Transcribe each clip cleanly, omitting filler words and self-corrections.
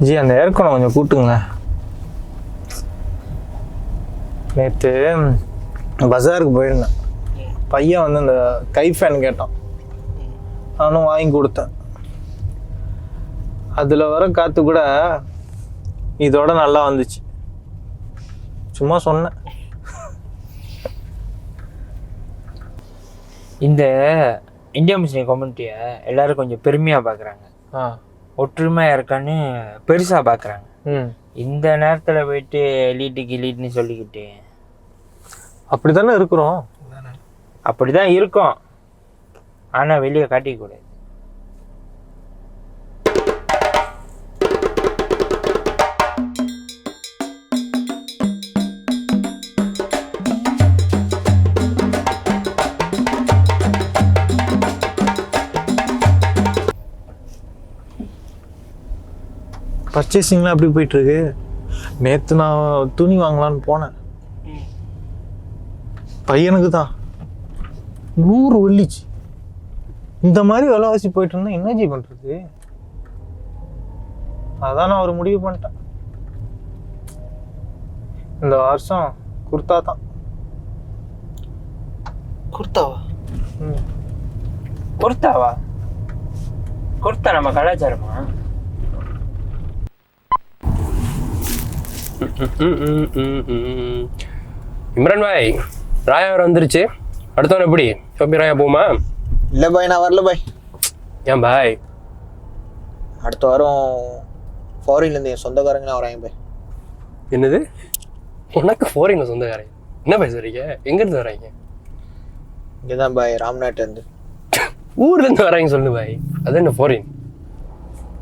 G அந்த ஏற்கனவே கொஞ்சம் கூட்டுங்களேன். நேற்று பஜாருக்கு போயிருந்தேன். பையன் வந்து அந்த கை ஃபேன் கேட்டான். நானும் வாங்கி கொடுத்தேன். அதில் வர காற்று கூட இதோட நல்லா வந்துச்சு. சும்மா சொன்னேன். இந்த இந்தியா முஸ்லீம் கம்யூனிட்டியை எல்லாரும் கொஞ்சம் பெருமையாக பார்க்குறாங்க, ஒற்றுமையாக இருக்கான்னு பெருசாக பார்க்குறாங்க. இந்த நேரத்தில் போயிட்டு எலீட்டுன்னு சொல்லிக்கிட்டு அப்படி தானே இருக்கிறோம். அப்படி தான் இருக்கும், ஆனால் வெளியே காட்டிக்கூடாது. பர்ச்சேசிங்லாம் எப்படி போயிட்டுருக்கு? நேற்று நான் துணி வாங்கலான்னு போனேன். பையனுக்கு தான் 100 வெள்ளிச்சு. இந்த மாதிரி விலைவாசி போயிட்டு இருந்தா என்ன ஜி பண்ணுறது? அதான் நான் ஒரு முடிவு பண்ணிட்டேன். இந்த வருஷம் குர்த்தா தான். குர்த்தாவா? குர்த்தாவா? குர்த்தா நம்ம கலாச்சாரமா? இம்ரான் பாய், ராயா வர வந்துருச்சு. அடுத்தவன் எப்படி ஷோப்பி ராயா போமா? இல்லை பாய், நான் வரல பாய். ஏன் பாய்? அடுத்த வாரம் ஃபாரின்லேருந்து என் சொந்தக்காரங்களாம் வராங்க பாய். என்னது? உனக்கு ஃபாரின்ல சொந்தக்காரங்க? என்ன பாய் சொல்றீங்க? எங்கேருந்து வராங்க? இங்கே தான் பாய், ராம்நாட்லேருந்து. ஊர்லேருந்து வராங்க சொல்லு பாய். அது என்ன ஃபாரின்?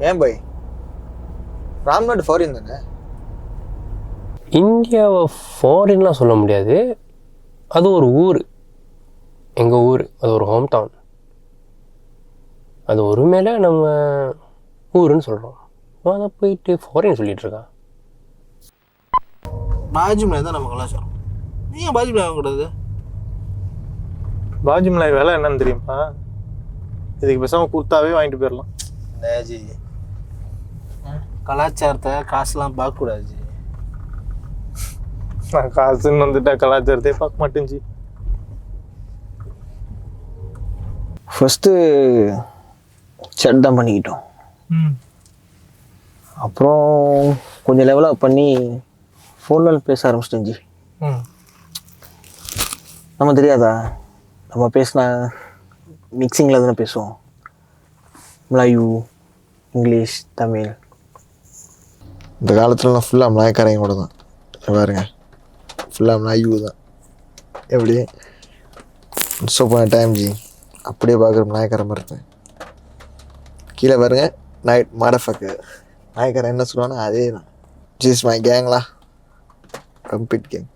ஏன் பாய், ராம்நாட் ஃபாரின் தானே? இந்தியாவை ஃபாரின்லாம் சொல்ல முடியாது, அது ஒரு ஊர், எங்கள் ஊர், அது ஒரு ஹோம் டவுன். அது ஒரு மேலே நம்ம ஊருன்னு சொல்கிறோம். அதை போயிட்டு ஃபாரின் சொல்லிட்டு இருக்கான். பாஜி மிளாய் தான் நம்ம கலாச்சாரம். நீங்கள் பாஜி மிளாய் வாங்கக்கூடாது. பாஜி மிளாய் விலை என்னன்னு தெரியுமா? இதுக்கு பேசாமல் குர்த்தாவே வாங்கிட்டு போயிடலாம். ஜி கலாச்சாரத்தை காசுலாம் பார்க்கக்கூடாது ஜி. நான் காசுன்னு வந்துட்டா கலாச்சாரத்தையே பார்க்க மாட்டேன் ஜி. ஃபஸ்ட்டு செட் தான் பண்ணிக்கிட்டோம். அப்புறம் கொஞ்சம் லெவலாக பண்ணி ஃபோனில் பேச ஆரம்பிச்சிட்டேன் ஜி. நம்ம தெரியாதா, நம்ம பேசினா மிக்சிங்கில் தானே பேசுவோம். Melayu, English, Tamil. இந்த காலத்துலலாம் ஃபுல்லாக மலாய்க்காரங்க கூட தான் பாருங்க. ஃபுல்லாக மலாயு தான். எப்படி ஸோ போன டைம் ஜி அப்படியே பார்க்குற நாயக்கார மாதிரி இருப்பேன். கீழே பாருங்க, நைட் மாடஃபக்கு நாயக்காரன் என்ன சொல்லுவானா அதே தான். ஜீஸ் மை கேங்களா, கம்ப்ளீட் கேங்.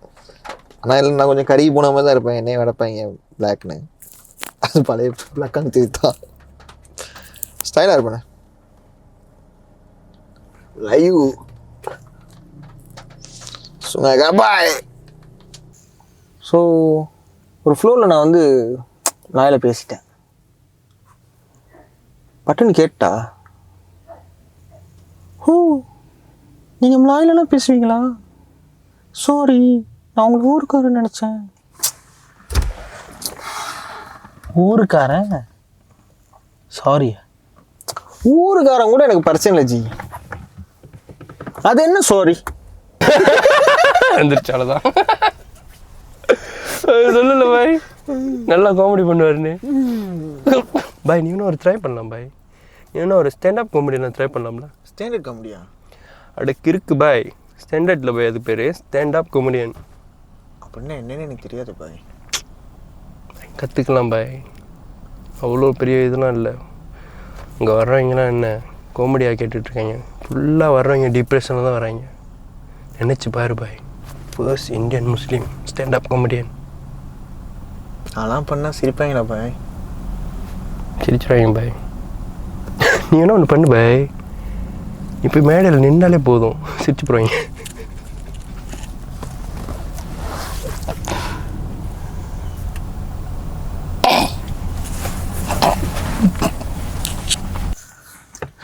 ஆனால் இல்லை, நான் கொஞ்சம் கருகி போன மாதிரி தான் இருப்பேன். என்னையும் வளர்ப்பாங்க பிளாக்னு. அது பழைய பிளாக்கான்னு தெரியுதான். ஸ்டைலாக இருப்பேண்ணே. லைவ் சொன்னாங்க பாய். ஸோ ஒரு ஃப்ளோவில் நான் வந்து நாயில் பேசிட்டேன். பட்டுன்னு கேட்டா, ஓ நீங்கள் மலாயிலலாம் பேசுவீங்களா? சாரி, நான் உங்களுக்கு ஊருக்காரன் நினச்சேன். ஊருக்காரன்? சாரி, ஊருக்காரன் கூட எனக்கு பிரச்சனை இல்லை ஜி. அது என்ன சாரி? வந்துருச்சாலதான் சொல்லல பாய், நல்லா காமெடி பண்ணுவாருன்னு. பாய் நீ இன்னும் ஒரு ட்ரை பண்ணலாம் பாய். நீ இன்னும் ஒரு ஸ்டாண்டப் காமெடியில் ட்ரை பண்ணலாம்ல. ஸ்டாண்டர்ட் காமெடியா? அடுக்கு இருக்கு பாய், ஸ்டாண்டர்டில் பாய். அது பேர் ஸ்டாண்டப் காமெடியன். அப்படின்னா என்னன்னு எனக்கு தெரியாது பாய். கற்றுக்கலாம் பாய், அவ்வளோ பெரிய இதெல்லாம் இல்லை. இங்கே வர்றவங்களாம் என்ன காமெடியாக கேட்டுட்ருக்காங்க. ஃபுல்லாக வர்றவங்க டிப்ரெஷனில் தான் வராங்க. நினச்சி பாரு பாய், first Indian Muslim standup comedian. அதெல்லாம் பண்ணால் சிரிப்பாங்களா பாய்? சிரிச்சிடுவாங்க பாய். நீ என்ன ஒன்று பண்ணு பாய், இப்போ மேடையில் நின்றாலே போதும் சிரிச்சு போடுவாங்க.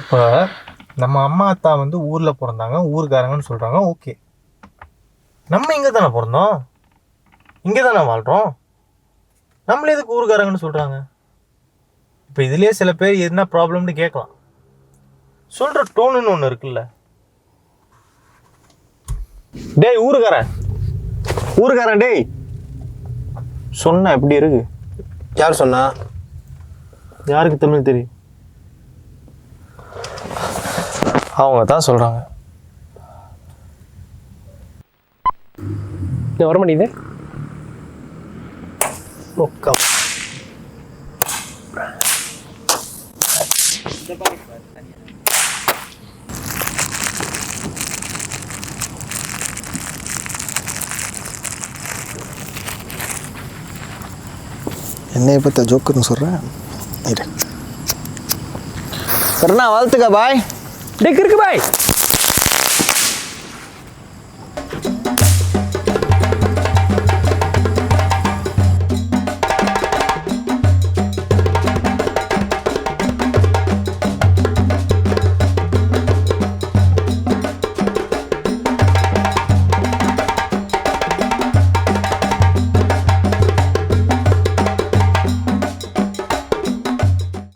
இப்போ நம்ம அம்மா அத்தா வந்து ஊரில் பிறந்தாங்க, ஊருக்காரங்கன்னு சொல்கிறாங்க. ஓகே, நம்ம இங்கே தானே பிறந்தோம், இங்கே தானே வாழ்கிறோம், நம்மளே எதுக்கு ஊருக்காரங்கன்னு சொல்கிறாங்க? இப்போ இதுலேயே சில பேர் என்ன ப்ராப்ளம்னு கேட்கலாம். சொல்கிற டோனுன்னு ஒன்று இருக்குல்ல. டேய் ஊருக்காரன் டேய் சொன்ன எப்படி இருக்கு? யார் சொன்னா? யாருக்கு தமிழ் தெரியும்? அவங்க தான் சொல்கிறாங்க. வர மாட்டேங்குது. என்னைய பற்றி ஜோக்குன்னு சொல்கிறேன். இரு கருணா, வாழ்த்துக்க பாய். டேய் கிறுக்கு பாய்.